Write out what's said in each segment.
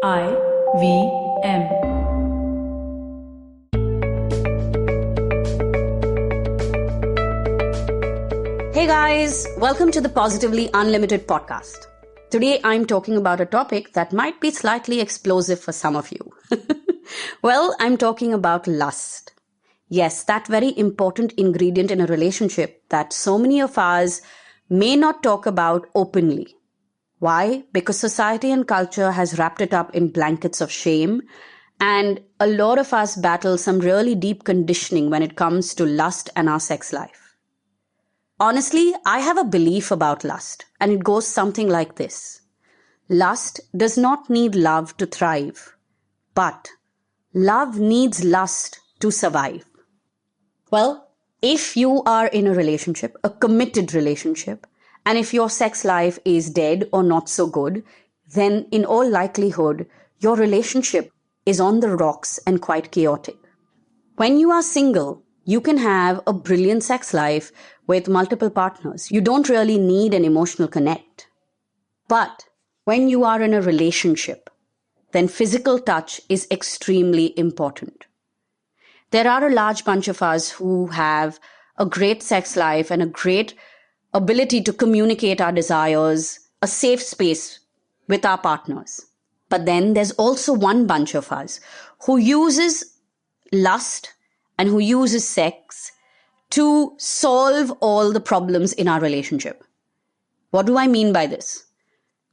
IVM. Hey guys, welcome to the Positively Unlimited podcast. Today I'm talking about a topic that might be slightly explosive for some of you. Well, I'm talking about lust. Yes, that very important ingredient in a relationship that so many of us may not talk about openly. Why? Because society and culture has wrapped it up in blankets of shame, and a lot of us battle some really deep conditioning when it comes to lust and our sex life. Honestly, I have a belief about lust, and it goes something like this. Lust does not need love to thrive, but love needs lust to survive. Well, if you are in a relationship, a committed relationship, and if your sex life is dead or not so good, then in all likelihood, your relationship is on the rocks and quite chaotic. When you are single, you can have a brilliant sex life with multiple partners. You don't really need an emotional connect. But when you are in a relationship, then physical touch is extremely important. There are a large bunch of us who have a great sex life and a great ability to communicate our desires, a safe space with our partners. But then there's also one bunch of us who uses lust and who uses sex to solve all the problems in our relationship. What do I mean by this?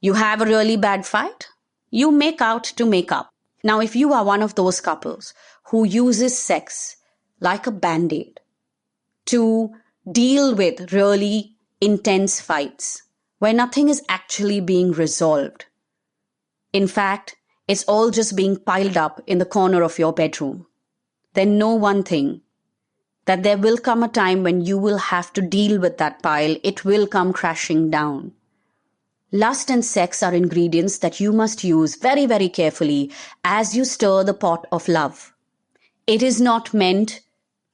You have a really bad fight? You make out to make up. Now, if you are one of those couples who uses sex like a band-aid to deal with really intense fights where nothing is actually being resolved, in fact, it's all just being piled up in the corner of your bedroom, then know one thing, that there will come a time when you will have to deal with that pile. It will come crashing down. Lust and sex are ingredients that you must use very, very carefully as you stir the pot of love. It is not meant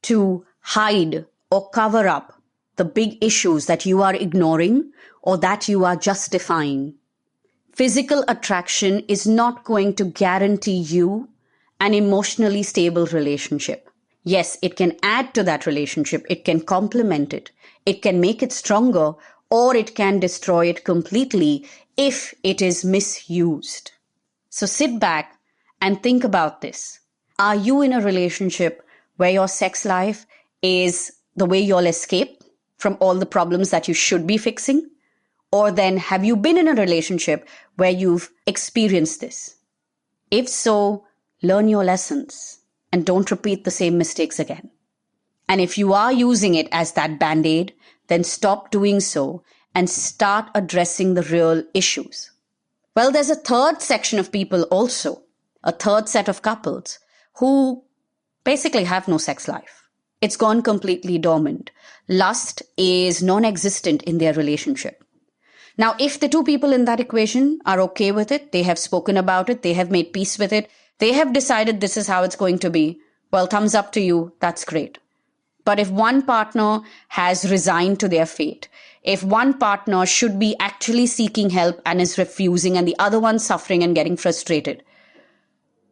to hide or cover up the big issues that you are ignoring or that you are justifying. Physical attraction is not going to guarantee you an emotionally stable relationship. Yes, it can add to that relationship. It can complement it. It can make it stronger, or it can destroy it completely if it is misused. So sit back and think about this. Are you in a relationship where your sex life is the way you'll escape from all the problems that you should be fixing? Or then have you been in a relationship where you've experienced this? If so, learn your lessons and don't repeat the same mistakes again. And if you are using it as that band-aid, then stop doing so and start addressing the real issues. Well, there's a third section of people also, a third set of couples who basically have no sex life. It's gone completely dormant. Lust is non-existent in their relationship. Now, if the two people in that equation are okay with it, they have spoken about it, they have made peace with it, they have decided this is how it's going to be, well, thumbs up to you, that's great. But if one partner has resigned to their fate, if one partner should be actually seeking help and is refusing and the other one suffering and getting frustrated,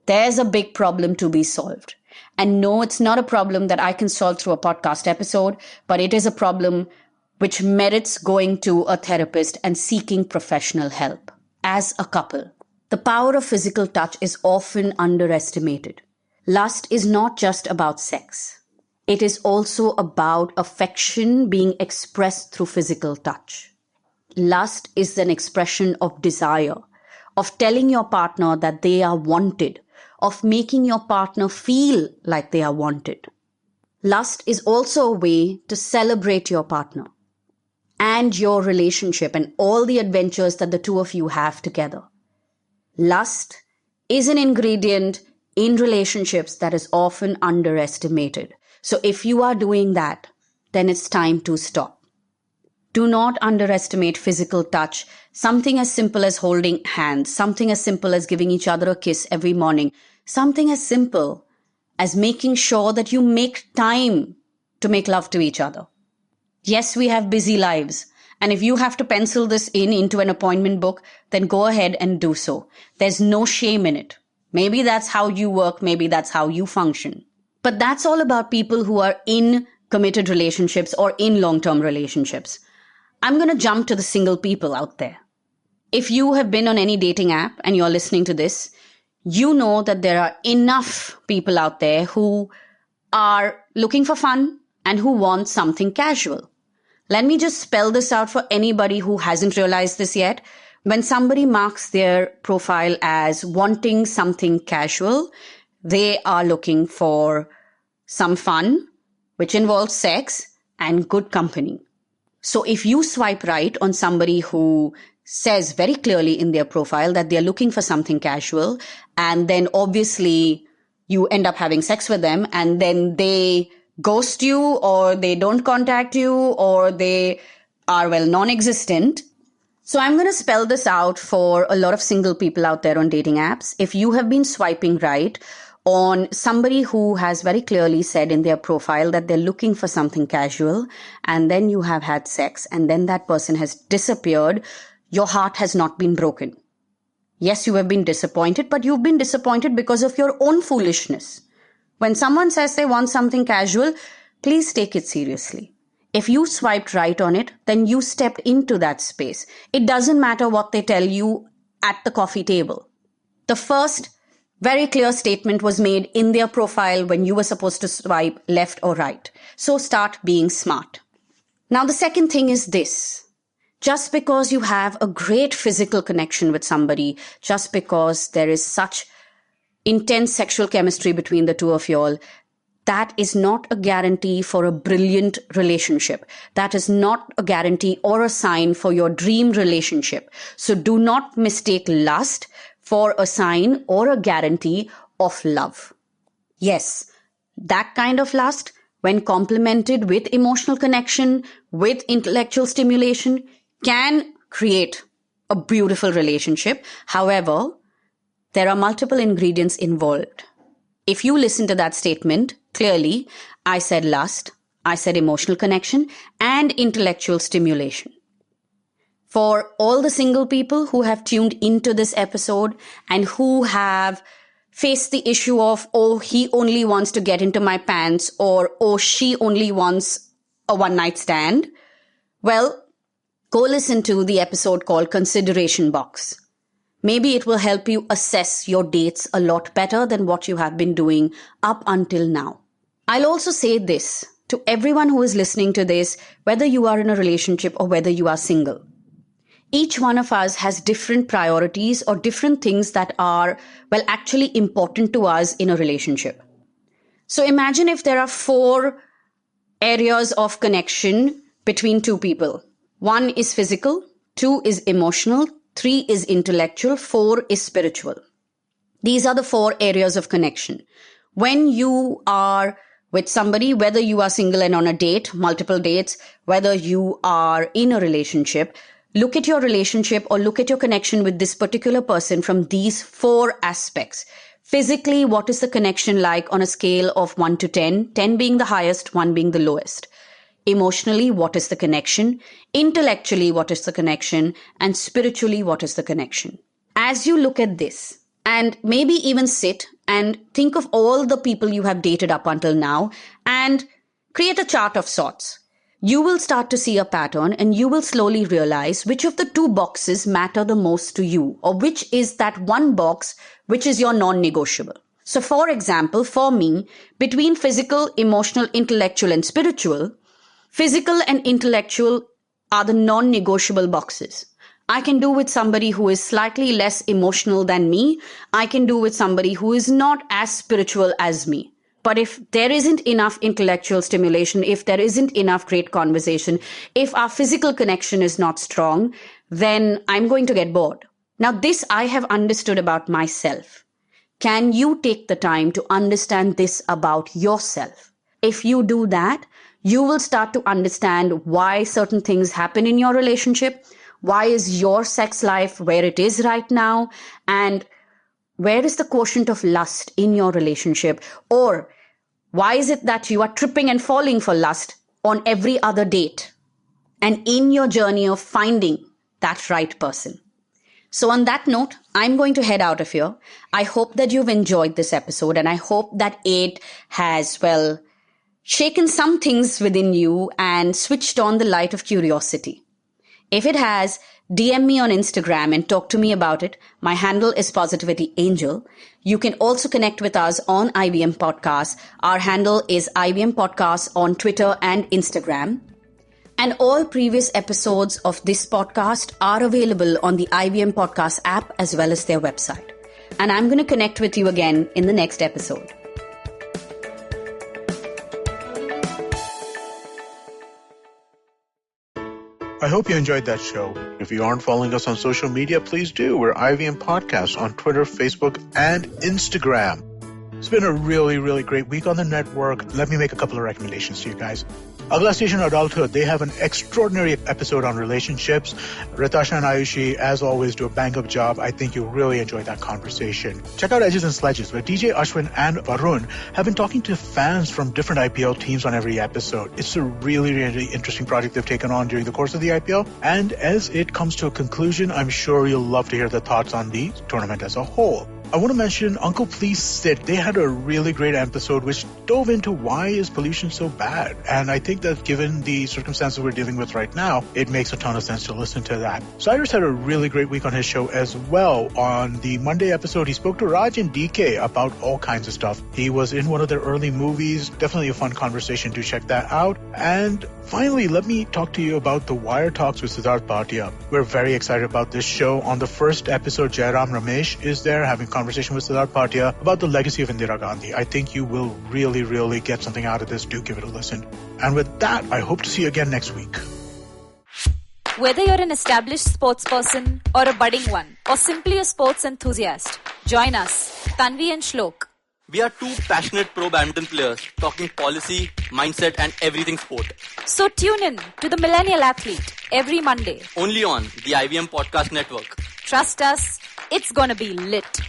there's a big problem to be solved. And no, it's not a problem that I can solve through a podcast episode, but it is a problem which merits going to a therapist and seeking professional help. As a couple, the power of physical touch is often underestimated. Lust is not just about sex. It is also about affection being expressed through physical touch. Lust is an expression of desire, of telling your partner that they are wanted, of making your partner feel like they are wanted. Lust is also a way to celebrate your partner and your relationship and all the adventures that the two of you have together. Lust is an ingredient in relationships that is often underestimated. So if you are doing that, then it's time to stop. Do not underestimate physical touch. Something as simple as holding hands, something as simple as giving each other a kiss every morning, something as simple as making sure that you make time to make love to each other. Yes, we have busy lives And if you have to pencil this into an appointment book, then go ahead and do so. There's no shame in it. Maybe that's how you work. Maybe that's how you function. But that's all about people who are in committed relationships or in long-term relationships. I'm going to jump to the single people out there. If you have been on any dating app and you're listening to this, you know that there are enough people out there who are looking for fun and who want something casual. Let me just spell this out for anybody who hasn't realized this yet. When somebody marks their profile as wanting something casual, they are looking for some fun, which involves sex and good company. So if you swipe right on somebody who says very clearly in their profile that they're looking for something casual, and then obviously you end up having sex with them, and then they ghost you or they don't contact you or they are, non-existent. So I'm going to spell this out for a lot of single people out there on dating apps. If you have been swiping right on somebody who has very clearly said in their profile that they're looking for something casual, and then you have had sex and then that person has disappeared, your heart has not been broken. Yes, you have been disappointed, but you've been disappointed because of your own foolishness. When someone says they want something casual, please take it seriously. If you swiped right on it, then you stepped into that space. It doesn't matter what they tell you at the coffee table. The first very clear statement was made in their profile when you were supposed to swipe left or right. So start being smart. Now, the second thing is this. Just because you have a great physical connection with somebody, just because there is such intense sexual chemistry between the two of y'all, that is not a guarantee for a brilliant relationship. That is not a guarantee or a sign for your dream relationship. So do not mistake lust for a sign or a guarantee of love. Yes, that kind of lust, when complemented with emotional connection, with intellectual stimulation, can create a beautiful relationship. However, there are multiple ingredients involved. If you listen to that statement clearly, I said lust, I said emotional connection, and intellectual stimulation. For all the single people who have tuned into this episode and who have faced the issue of, oh, he only wants to get into my pants, or oh, she only wants a one-night stand, well, go listen to the episode called Consideration Box. Maybe it will help you assess your dates a lot better than what you have been doing up until now. I'll also say this to everyone who is listening to this, whether you are in a relationship or whether you are single. Each one of us has different priorities or different things that are, actually important to us in a relationship. So imagine if there are 4 areas of connection between two people. 1 is physical, 2 is emotional, 3 is intellectual, 4 is spiritual. These are the 4 areas of connection. When you are with somebody, whether you are single and on a date, multiple dates, whether you are in a relationship, look at your relationship or look at your connection with this particular person from these 4 aspects. Physically, what is the connection like on a scale of 1 to 10? 10 being the highest, 1 being the lowest. Emotionally, what is the connection? Intellectually, what is the connection? And spiritually, what is the connection? As you look at this, and maybe even sit and think of all the people you have dated up until now and create a chart of sorts, you will start to see a pattern and you will slowly realize which of the 2 boxes matter the most to you, or which is that one box which is your non-negotiable. So for example, for me, between physical, emotional, intellectual, and spiritual, physical and intellectual are the non-negotiable boxes. I can do with somebody who is slightly less emotional than me. I can do with somebody who is not as spiritual as me. But if there isn't enough intellectual stimulation, if there isn't enough great conversation, if our physical connection is not strong, then I'm going to get bored. Now, this I have understood about myself. Can you take the time to understand this about yourself? If you do that, you will start to understand why certain things happen in your relationship, why is your sex life where it is right now, and where is the quotient of lust in your relationship, or why is it that you are tripping and falling for lust on every other date? and in your journey of finding that right person. So on that note, I'm going to head out of here. I hope that you've enjoyed this episode, and I hope that it has, shaken some things within you and switched on the light of curiosity. If it has, DM me on Instagram and talk to me about it. My handle is Positivity Angel. You can also connect with us on IBM Podcast. Our handle is IBM Podcast on Twitter and Instagram. And all previous episodes of this podcast are available on the IBM Podcast app as well as their website. And I'm going to connect with you again in the next episode. I hope you enjoyed that show. If you aren't following us on social media, please do. We're IVM Podcast on Twitter, Facebook, and Instagram. It's been a really, really great week on the network. Let me make a couple of recommendations to you guys. Agla Station Adulthood, they have an extraordinary episode on relationships. Ritasha and Ayushi, as always, do a bang-up job. I think you'll really enjoy that conversation. Check out Edges and Sledges, where DJ Ashwin and Varun have been talking to fans from different IPL teams on every episode. It's a really, really interesting project they've taken on during the course of the IPL. And as it comes to a conclusion, I'm sure you'll love to hear their thoughts on the tournament as a whole. I want to mention Uncle Please Sit. They had a really great episode which dove into why is pollution so bad. And I think that given the circumstances we're dealing with right now, it makes a ton of sense to listen to that. Cyrus had a really great week on his show as well. On the Monday episode, he spoke to Raj and DK about all kinds of stuff. He was in one of their early movies. Definitely a fun conversation to check that out. And finally, let me talk to you about the Wire Talks with Siddharth Bhatia. We're very excited about this show. On the first episode, Jairam Ramesh is there having conversation with Siddharth Bhatia about the legacy of Indira Gandhi. I think you will really, really get something out of this. Do give it a listen. And with that, I hope to see you again next week. Whether you're an established sports person or a budding one, or simply a sports enthusiast, join us, Tanvi and Shlok. We are two passionate pro badminton players talking policy, mindset and everything sport. So tune in to The Millennial Athlete every Monday. Only on the IVM Podcast Network. Trust us, it's gonna be lit.